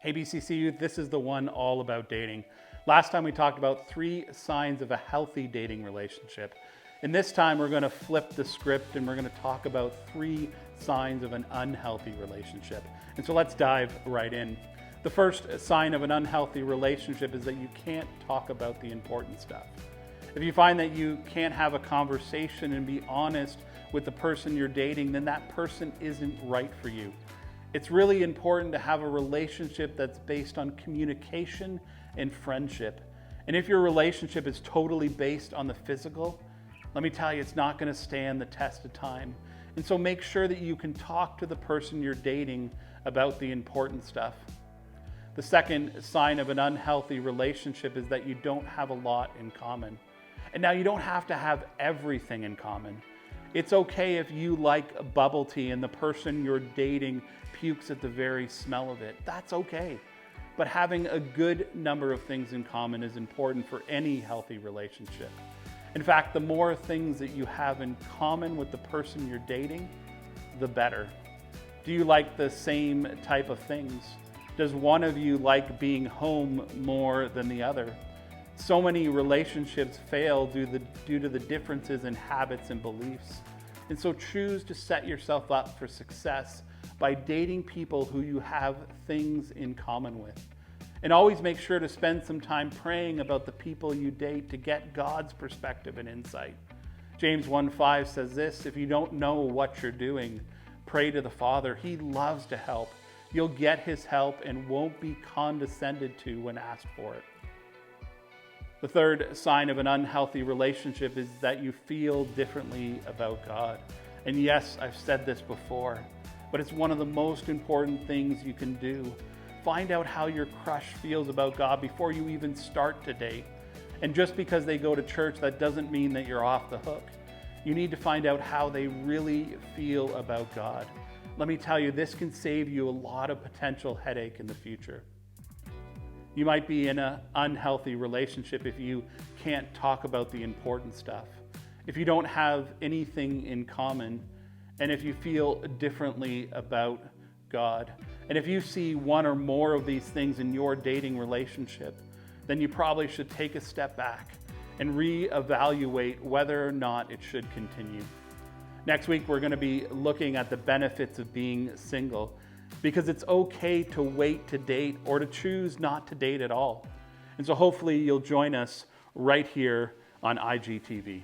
Hey BCC Youth, this is the one all about dating. Last time we talked about 3 signs of a healthy dating relationship. And this time we're going to flip the script and we're going to talk about 3 signs of an unhealthy relationship. And so let's dive right in. The first sign of an unhealthy relationship is that you can't talk about the important stuff. If you find that you can't have a conversation and be honest with the person you're dating, then that person isn't right for you. It's really important to have a relationship that's based on communication and friendship. And if your relationship is totally based on the physical, let me tell you, it's not going to stand the test of time. And so make sure that you can talk to the person you're dating about the important stuff. The second sign of an unhealthy relationship is that you don't have a lot in common. And now you don't have to have everything in common. It's okay if you like bubble tea and the person you're dating pukes at the very smell of it. That's okay. But having a good number of things in common is important for any healthy relationship. In fact, the more things that you have in common with the person you're dating, the better. Do you like the same type of things? Does one of you like being home more than the other? So many relationships fail due to the differences in habits and beliefs. And so choose to set yourself up for success by dating people who you have things in common with. And always make sure to spend some time praying about the people you date to get God's perspective and insight. James 1:5 says this, if you don't know what you're doing, pray to the Father. He loves to help. You'll get his help and won't be condescended to when asked for it. The third sign of an unhealthy relationship is that you feel differently about God. And yes, I've said this before, but it's one of the most important things you can do. Find out how your crush feels about God before you even start to date. And just because they go to church, that doesn't mean that you're off the hook. You need to find out how they really feel about God. Let me tell you, this can save you a lot of potential headache in the future. You might be in an unhealthy relationship if you can't talk about the important stuff, if you don't have anything in common, and if you feel differently about God. And if you see one or more of these things in your dating relationship, then you probably should take a step back and reevaluate whether or not it should continue. Next week, we're going to be looking at the benefits of being single, because it's okay to wait to date or to choose not to date at all. And so hopefully you'll join us right here on IGTV.